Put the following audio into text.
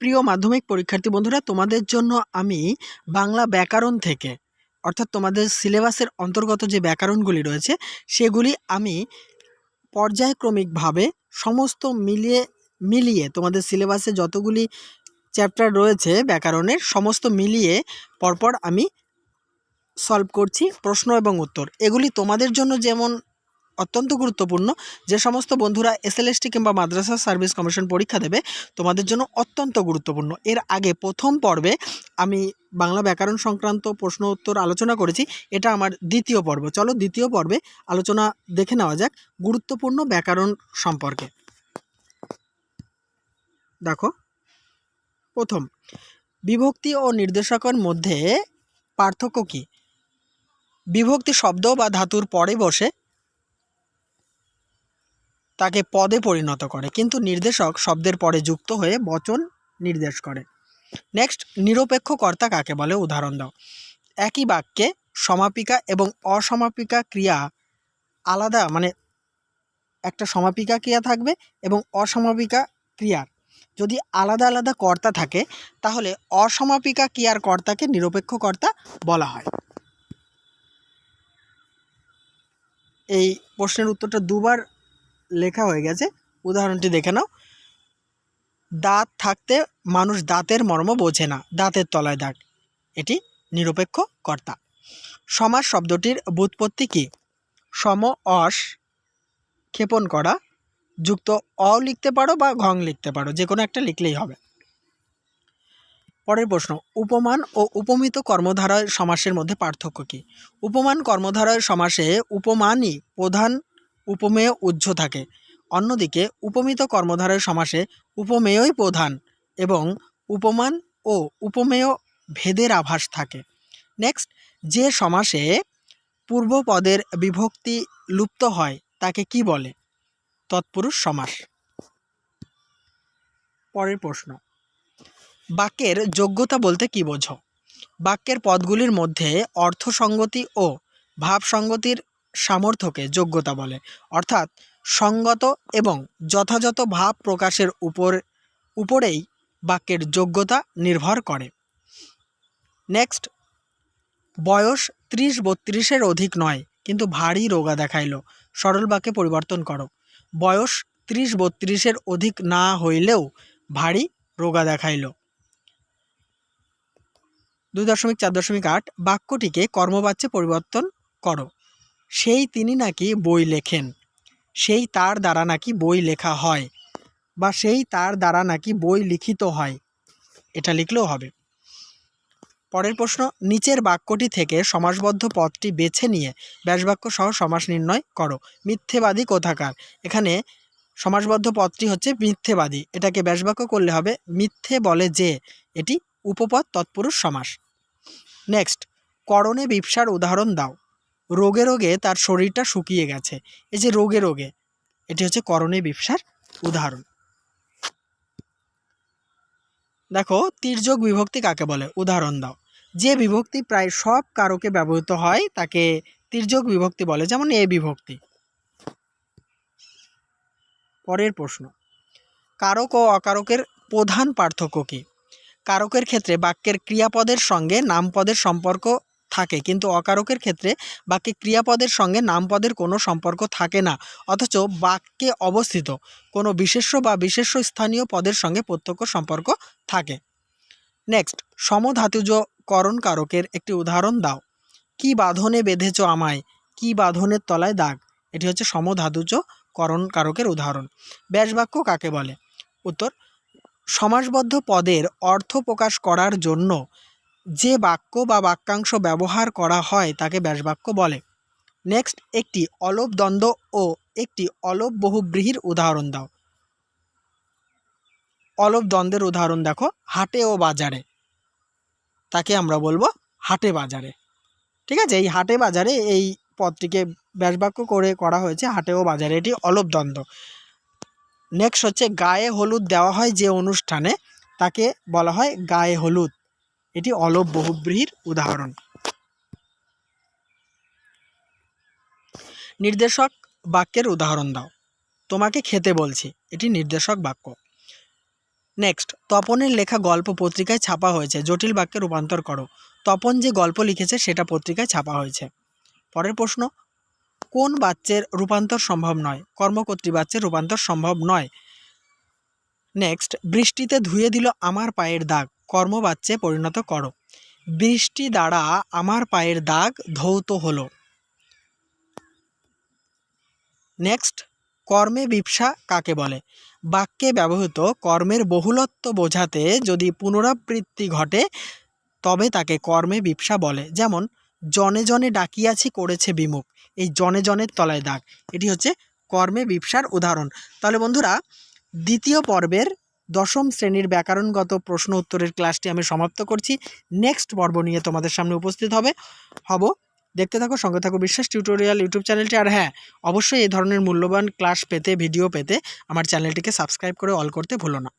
প্রিয় মাধ্যমিক পরীক্ষার্থী বন্ধুরা, তোমাদের জন্য আমি বাংলা ব্যাকরণ থেকে অর্থাৎ তোমাদের সিলেবাসের অন্তর্গত যে ব্যাকরণগুলি রয়েছে সেগুলি আমি পর্যায়ক্রমিকভাবে সমস্ত মিলিয়ে তোমাদের সিলেবাসে যতগুলি চ্যাপ্টার রয়েছে ব্যাকরণের সমস্ত মিলিয়ে পরপর আমি সলভ করছি প্রশ্ন এবং উত্তর। এগুলি তোমাদের জন্য যেমন অত্যন্ত গুরুত্বপূর্ণ, যে সমস্ত বন্ধুরা এসএলএসটি কিংবা মাদ্রাসা সার্ভিস কমিশন পরীক্ষা দেবে তোমাদের জন্য অত্যন্ত গুরুত্বপূর্ণ। এর আগে প্রথম পর্বে আমি বাংলা ব্যাকরণ সংক্রান্ত প্রশ্ন উত্তর আলোচনা করেছি, এটা আমার দ্বিতীয় পর্ব। চলো দ্বিতীয় পর্বে আলোচনা দেখে নেওয়া যাক গুরুত্বপূর্ণ ব্যাকরণ সম্পর্কে। দেখো, প্রথম, বিভক্তি ও নির্দেশকের মধ্যে পার্থক্য কী? বিভক্তি শব্দ বা ধাতুর পরে বসে তাকে পদে পরিণত করে, কিন্তু নির্দেশক শব্দের পরে যুক্ত হয়ে বচন নির্দেশ করে। নেক্সট, নিরপেক্ষ কর্তা কাকে বলে? উদাহরণ দাও। একই বাক্যে সমাপিকা এবং অসমাপিকা ক্রিয়া আলাদা, মানে একটা সমাপিকা ক্রিয়া থাকবে এবং অসমাপিকা ক্রিয়ার যদি আলাদা আলাদা কর্তা থাকে তাহলে অসমাপিকা ক্রিয়ার কর্তাকে নিরপেক্ষ কর্তা বলা হয়। এই প্রশ্নের উত্তরটা দুবার লেখা হয়ে গেছে, উদাহরণটি দেখে নাও। দাঁত থাকতে মানুষ দাঁতের মর্ম বোঝে না, দাঁতের তলায় দাগ, এটি নিরপেক্ষ কর্তা। সমাস শব্দটির ব্যুৎপত্তি কী? সম অস ক্ষেপণ করা যুক্ত অ লিখতে পারো বা ঘং লিখতে পারো, যে কোনো একটা লিখলেই হবে। পরের প্রশ্ন, উপমান ও উপমিত কর্মধারয় সমাসের মধ্যে পার্থক্য কী? উপমান কর্মধারয় সমাসে উপমানই প্রধান, উপমেয় উহ্য থাকে। অন্যদিকে উপমিত কর্মধারয় সমাসে উপমেয়ই প্রধান এবং উপমান ও উপমেয় ভেদের আভাস থাকে। নেক্সট, যে সমাসে পূর্বপদের বিভক্তি লুপ্ত হয় তাকে কি বলে? তৎপুরুষ সমাস। পরের প্রশ্ন, বাক্যের যোগ্যতা বলতে কি বোঝো? বাক্যের পদগুলির মধ্যে অর্থসঙ্গতি ও ভাবসঙ্গতির সামর্থ্যকে যোগ্যতা বলে, অর্থাৎ সঙ্গত এবং যথাযথ ভাব প্রকাশের উপরেই বাক্যের যোগ্যতা নির্ভর করে। নেক্সট, বয়স 30-32-এর অধিক নয় কিন্তু ভারী রোগা দেখাইল, সরল বাক্যে পরিবর্তন করো। বয়স 30-32-এর অধিক না হইলেও ভারী রোগা দেখাইল। 2.4.8 বাক্যটিকে কর্মবাচ্যে পরিবর্তন করো। সেই তিনি নাকি বই লেখেন, সেই তার দ্বারা নাকি বই লেখা হয়, বা সেই তার দ্বারা নাকি বই লিখিত হয়, এটা লিখলেও হবে। পরের প্রশ্ন, নিচের বাক্যটি থেকে সমাসবদ্ধ পদটি বেছে নিয়ে ব্যাসবাক্য সহ সমাস নির্ণয় করো। মিথ্যেবাদী কোথাকার, এখানে সমাসবদ্ধ পদটি হচ্ছে মিথ্যেবাদী, এটাকে ব্যাসবাক্য করলে হবে মিথ্যে বলে যে, এটি উপপদ তৎপুরুষ সমাস। নেক্সট, করণে বিপসার উদাহরণ দাও। রোগে রোগে তার শরীরটা শুকিয়ে গেছে, এই যে রোগে রোগে, এটি হচ্ছে করণে বিপসার উদাহরণ। দেখো, তির্যক বিভক্তি কাকে বলে? উদাহরণ দাও। যে বিভক্তি প্রায় সব কারকে ব্যবহৃত হয় তাকে তির্যক বিভক্তি বলে, যেমন এ বিভক্তি। পরের প্রশ্ন, কারক ও অকারকের প্রধান পার্থক্য কী? কারকের ক্ষেত্রে বাক্যের ক্রিয়াপদের সঙ্গে নামপদের সম্পর্ক থাকে, কিন্তু অকারকের ক্ষেত্রে বাক্যে ক্রিয়াপদের সঙ্গে নামপদের কোনো সম্পর্ক থাকে না, অথচ বাক্যে অবস্থিত কোনো বিশেষ্য বা বিশেষ্য স্থানীয় পদের সঙ্গে প্রত্যক্ষ সম্পর্ক থাকে। নেক্সট, সমধাতুজ করণ কারকের একটি উদাহরণ দাও। কি বাঁধনে বেঁধেছ আমায়, কি বাঁধনের তলায় দাগ, এটি হচ্ছে সমধাতুজ করণ কারকের উদাহরণ। ব্যাসবাক্য কাকে বলে? উত্তর, সমাসবদ্ধ পদের অর্থ প্রকাশ করার জন্য যে বাক্য বা বাক্যাংশ ব্যবহার করা হয় তাকে ব্যাসবাক্য বলে। নেক্সট, একটি অলপ দ্বন্দ্ব ও একটি অলপ বহুব্রীহির উদাহরণ দাও। অলপ দ্বন্দ্বের উদাহরণ দেখো, হাটে ও বাজারে, তাকে আমরা বলবো হাটে বাজারে। ঠিক আছে, এই হাটে বাজারে এই পদটিকে ব্যাসবাক্য করে করা হয়েছে হাটে ও বাজারে, এটি অলপ দ্বন্দ্ব। নেক্সট হচ্ছে গায়ে হলুদ দেওয়া হয় যে অনুষ্ঠানে তাকে বলা হয় গায়ে হলুদ, এটি অলপ বহুব্রীহির উদাহরণ। নির্দেশক বাক্যের উদাহরণ দাও। তোমাকে খেতে বলছি, এটি নির্দেশক বাক্য। নেক্সট, তপনের লেখা গল্প পত্রিকায় ছাপা হয়েছে, জটিল বাক্যে রূপান্তর করো। তপন যে গল্প লিখেছে সেটা পত্রিকায় ছাপা হয়েছে। পরের প্রশ্ন, কোন বাচ্যের রূপান্তর সম্ভব নয়? কর্মকর্তৃ বাচ্যের রূপান্তর সম্ভব নয়। নেক্সট, বৃষ্টিতে ধুয়ে দিল আমার পায়ের দাগ, কর্মবাচ্যে পরিণত করো। বৃষ্টি দ্বারা আমার পায়ের দাগ ধৌত হলো। নেক্সট, কর্মে বিপ্সা কাকে বলে? বাক্যে ব্যবহৃত কর্মের বহুলত্ব বোঝাতে যদি পুনরাবৃত্তি ঘটে তবে তাকে কর্মে বিপ্সা বলে। যেমন, জনে জনে ডাকিয়াছি করেছে বিমুখ, এই জনে জনের তলায় দাগ, এটি হচ্ছে কর্মে বিপ্সার উদাহরণ। তাহলে বন্ধুরা, দ্বিতীয় পর্বের 10ম শ্রেণীর ব্যাকরণগত প্রশ্ন উত্তরের ক্লাসটি আমি সমাপ্ত করছি। নেক্সট পর্ব নিয়ে তোমাদের সামনে উপস্থিত হব। দেখতে থাকো, সঙ্গে থাকো বিশ্বাস টিউটোরিয়াল ইউটিউব চ্যানেলটি। আর হ্যাঁ, অবশ্যই এই ধরনের মূল্যবান ক্লাস পেতে, ভিডিও পেতে আমার চ্যানেলটিকে সাবস্ক্রাইব করে অল করতে ভুলো না।